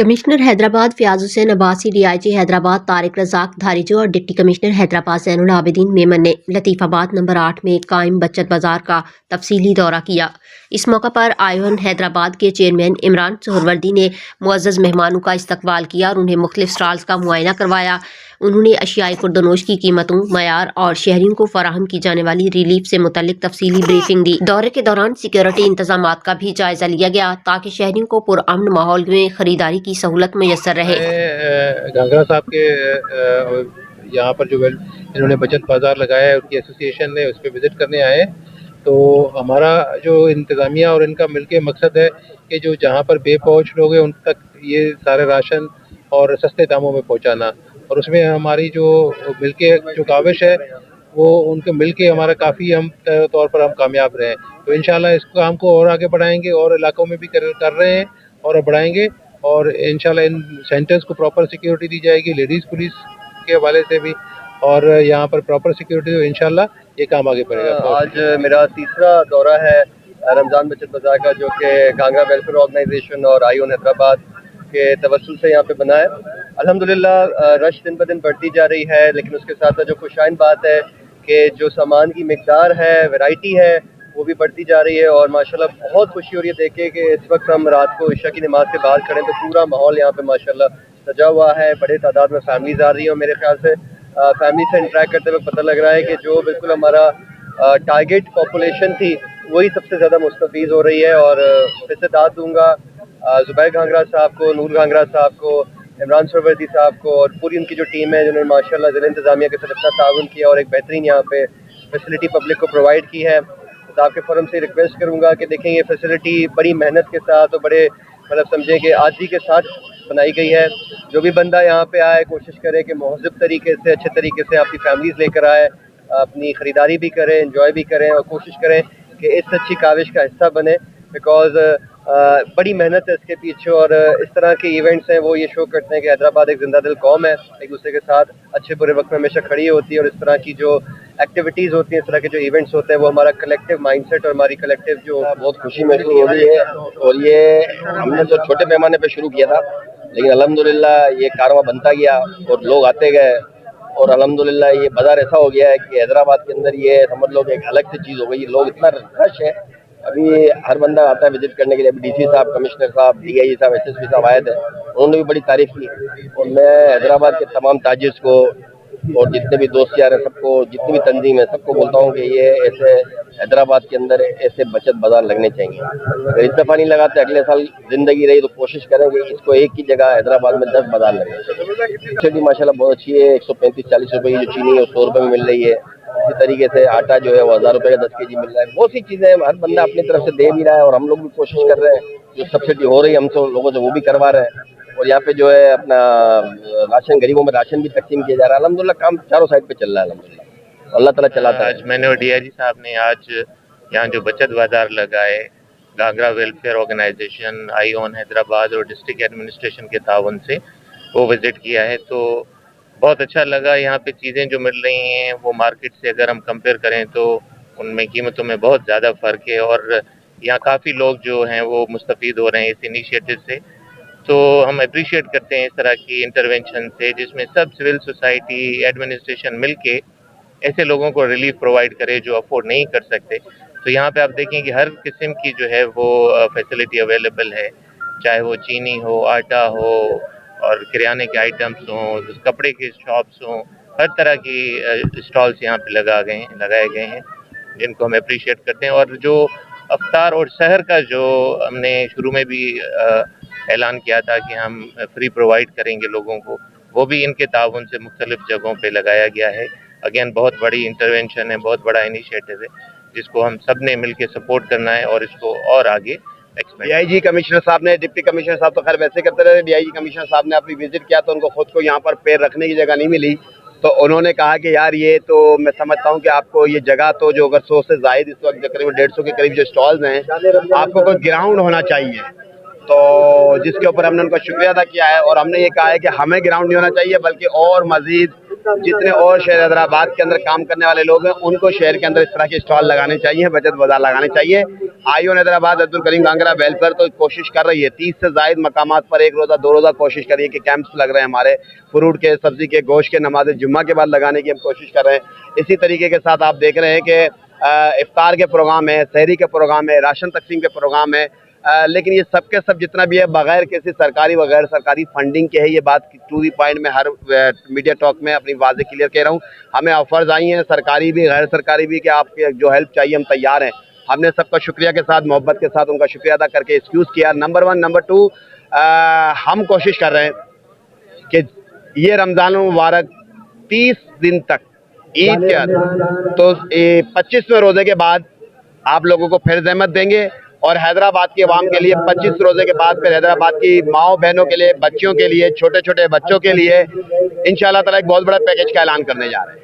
Commissioner Hyderabad Fayaz Hussain Abbasi, DIG Hyderabad Tariq Razzaq धारीजो और deputy commissioner Hyderabad Zainul Abidin Memon ने Latifabad number 8 में कायम बचत बाज़ार का तफसीली दौरा किया। इस मौका पर आयोन हैदराबाद के चेयरमैन इमरान सोहरवर्दी ने मुअज़्ज़ज़ मेहमानों का इस्तकबाल किया और उन्हें मुख्तलिफ स्टॉल्स का मुआयना करवाया। उन्होंने अशियाई खुर्दनोश की कीमतों, मयार और शहरियों को फराहम की जाने वाली रिलीफ से मुतल्लिक तफसीली ब्रीफिंग दी। दौरे के दौरान सिक्योरिटी इंतजामात का भी जायजा लिया गया ताकि शहरियों को पुरअमन माहौल में खरीदारी की सहूलत मैसर रहे। घाघरा साहब के यहाँ पर जो इन्होंने बचत बाजार लगाया है, उनकी एसोसिएशन ने उस पर विजिट करने आए। तो हमारा जो इंतज़ामिया और इनका मिलके मकसद है कि जो जहाँ पर बेपहुँच लोग हैं उन तक ये सारे राशन और सस्ते दामों में पहुँचाना, और उसमें हमारी जो मिलके जो काविश है वो उनके मिलके हमारा काफ़ी हम तौर पर हम कामयाब रहे। तो इंशाल्लाह इस काम को और आगे बढ़ाएंगे और इलाकों में भी कर रहे हैं और बढ़ाएंगे, और इंशाल्लाह इन सेंटर्स को प्रॉपर सिक्योरिटी दी जाएगी, लेडीज़ पुलिस के हवाले से भी, और यहाँ पर प्रॉपर सिक्योरिटी, तो इंशाल्लाह ये काम आगे बढ़ेगा। आज मेरा तीसरा दौरा है रमज़ान बचत बाज़ार का, जो कि घाघरा वेलफेयर ऑर्गेनाइजेशन और आयोन हैदराबाद के तवस्सुल से यहाँ पे बना है। अल्हम्दुलिल्लाह रश दिन ब दिन बढ़ती जा रही है, लेकिन उसके साथ साथ जो खुशाइन बात है कि जो सामान की मिकदार है, वैरायटी है, वो भी बढ़ती जा रही है। और माशाल्लाह बहुत खुशी हो रही है देख के कि इस वक्त हम रात को इशा की नमाज के बाद खड़े हैं तो पूरा माहौल यहाँ पे माशाल्लाह सजा हुआ है। बड़े तादाद में फैमिलीज आ रही है और मेरे ख्याल से फैमिली से इंटरेक्ट करते हुए पता लग रहा है कि जो बिल्कुल हमारा टारगेट पॉपुलेशन थी वही सबसे ज़्यादा मुस्तफ़ीज़ हो रही है। और फिर से दाद दूँगा ज़ुबैर घाघरा साहब को, नूर घाघरा साहब को, इमरान सोहरवर्दी साहब को और पूरी उनकी जो टीम है जिन्होंने माशाल्लाह ज़िला इंतज़ामिया के साथ अच्छा ताउन किया और एक बेहतरीन यहाँ पे फैसिलिटी पब्लिक को प्रोवाइड की है। तो आपके फोरम से रिक्वेस्ट करूँगा कि देखें ये फैसिलिटी बड़ी मेहनत के साथ और बड़े मतलब समझें कि आजी के साथ बनाई गई है। जो भी बंदा यहाँ पे आए कोशिश करे कि महज़ब तरीके से, अच्छे तरीके से अपनी फैमिलीज़ लेकर आए, अपनी ख़रीदारी भी करें, इंजॉय भी करें और कोशिश करें कि इस अच्छी काविश का हिस्सा बने। बिकॉज़ बड़ी मेहनत है इसके पीछे, और इस तरह के इवेंट्स हैं वो ये शो करते हैं कि हैदराबाद एक जिंदा दिल कौम है, एक दूसरे के साथ अच्छे बुरे वक्त में हमेशा खड़ी होती है। और इस तरह की जो एक्टिविटीज़ होती हैं, इस तरह के जो इवेंट्स होते हैं, वो हमारा कलेक्टिव माइंडसेट और हमारी कलेक्टिव जो बहुत खुशी महसूस हो रही है। और ये हमने तो छोटे पैमाने पे शुरू किया था, लेकिन अल्हम्दुलिल्लाह ये कारवां बनता गया और लोग आते गए, और अल्हम्दुलिल्लाह ये बाजार ऐसा हो गया है कि हैदराबाद के अंदर ये समझ लो कि एक अलग सी चीज़ हो गई। लोग इतना रश है, अभी हर बंदा आता है विजिट करने के लिए। अभी DC साहब, कमिश्नर साहब, DIG साहब, SSP साहब आए थे, उन्होंने भी बड़ी तारीफ की। और मैं हैदराबाद के तमाम ताजिर्स को और जितने भी दोस्त यार हैं सबको, जितनी भी तंजीम है सबको बोलता हूँ कि ये ऐसे हैदराबाद के अंदर ऐसे बचत बाजार लगने चाहिए। अगर इस दफ़ा नहीं लगाते अगले साल जिंदगी रही तो कोशिश करेंगे इसको एक ही जगह हैदराबाद में 10 बाजार लगने चाहिए। चीनी माशाल्लाह बहुत अच्छी है, 135-40 रुपए की जो चीनी है 100 रुपए में मिल रही है। इसी तरीके से आटा जो है वो 1000 रुपए का 10 kg मिल रहा है। बहुत सी चीजें हर बंदा अपनी तरफ से दे भी रहा है और हम लोग भी कोशिश कर रहे हैं, जो सब्सिडी हो रही है हम तो लोगों से वो भी करवा रहे हैं। और यहाँ पे जो है अपना राशन, गरीबों में राशन भी तकसीम किया जा रहा है। अल्हम्दुलिल्लाह काम चारों साइड पे चल रहा है, अल्हम्दुलिल्लाह अल्लाह ताला चलाता है। आज मैंने और DIG साहब ने आज यहाँ जो बचत बाजार लगाए, घाघरा वेलफेयर ऑर्गेनाइजेशन, आयोन हैदराबाद और डिस्ट्रिक्ट एडमिनिस्ट्रेशन के ताउन से वो विजिट किया है। तो बहुत अच्छा लगा। यहाँ पे चीज़ें जो मिल रही हैं वो मार्केट से अगर हम कंपेयर करें तो उनमें कीमतों में बहुत ज़्यादा फ़र्क है, और यहाँ काफ़ी लोग जो हैं वो मुस्तफ़ीद हो रहे हैं इस इनिशिएटिव से। तो हम अप्रिशिएट करते हैं इस तरह की इंटरवेंशन से, जिसमें सब सिविल सोसाइटी, एडमिनिस्ट्रेशन मिलके ऐसे लोगों को रिलीफ प्रोवाइड करे जो अफोर्ड नहीं कर सकते। तो यहाँ पे आप देखें कि हर किस्म की जो है वो फैसिलिटी अवेलेबल है, चाहे वो चीनी हो, आटा हो और किराने के आइटम्स हों, कपड़े के शॉप्स हों, हर तरह की स्टॉल्स यहाँ पे लगाए गए हैं जिनको हम अप्रिशिएट करते हैं। और जो अफ्तार और सहर का जो हमने शुरू में भी ऐलान किया था कि हम फ्री प्रोवाइड करेंगे लोगों को, वो भी इनके ताउन से मुख्तलिफ जगहों पे लगाया गया है। अगेन बहुत बड़ी इंटरवेंशन है, बहुत बड़ा इनिशिएटिव है जिसको हम सब ने मिलकर सपोर्ट करना है और इसको और आगे DIG कमिश्नर साहब ने, डिप्टी कमिश्नर साहब तो खैर वैसे करते रहे, DIG कमिश्नर साहब ने अपनी विजिट किया तो उनको खुद को यहाँ पर पैर रखने की जगह नहीं मिली। तो उन्होंने कहा कि यार ये तो मैं समझता हूँ कि आपको ये जगह तो जो अगर 100 से ज़ायद इस वक्त करीब 150 के करीब जो स्टॉल्स हैं, आपको कोई ग्राउंड होना चाहिए। तो जिसके ऊपर हमने उनका शुक्रिया अदा किया है और हमने ये कहा है कि हमें ग्राउंड नहीं होना चाहिए बल्कि और मज़ीद जितने और शहर हैदराबाद के अंदर काम करने वाले लोग हैं उनको शहर के अंदर इस तरह के स्टॉल लगाने चाहिए, बचत बाजार लगाने चाहिए। आईओन हैदराबाद अब्दुल करीम गांगरा वेलफेयर तो कोशिश कर रही है, 30 से ज्यादा मकामात पर 1 रोजा 2 रोजा कोशिश कर रही है कि कैंप्स लग रहे हैं हमारे, फ्रूट के, सब्जी के, गोश्त के, नमाज जुम्मा के बाद लगाने की हम कोशिश कर रहे हैं। इसी तरीके के साथ आप देख रहे हैं कि इफ्तार के प्रोग्राम है, सहरी के प्रोग्राम है, राशन तकसीम के प्रोग्राम है, लेकिन ये सब के सब जितना भी है बगैर किसी सरकारी व गैर सरकारी फंडिंग के है। ये बात टू दी पॉइंट में हर मीडिया टॉक में अपनी वाज़ेह क्लियर कह रहा हूँ। हमें ऑफर्स आई हैं सरकारी भी गैर सरकारी भी कि आपके जो हेल्प चाहिए हम तैयार हैं। हमने सबका शुक्रिया के साथ, मोहब्बत के साथ उनका शुक्रिया अदा करके एक्सक्यूज़ किया। नंबर 1, नंबर 2, हम कोशिश कर रहे हैं कि ये रमज़ान मुबारक 30 दिन तक ईद के बाद तो 25वें रोज़े के बाद आप लोगों को फिर ज़हमत देंगे और हैदराबाद की आवाम के लिए 25 रोज़े के बाद फिर हैदराबाद की माओ बहनों के लिए, बच्चियों के लिए, छोटे छोटे बच्चों के लिए इंशाअल्लाह ताला एक बहुत बड़ा पैकेज का ऐलान करने जा रहे हैं।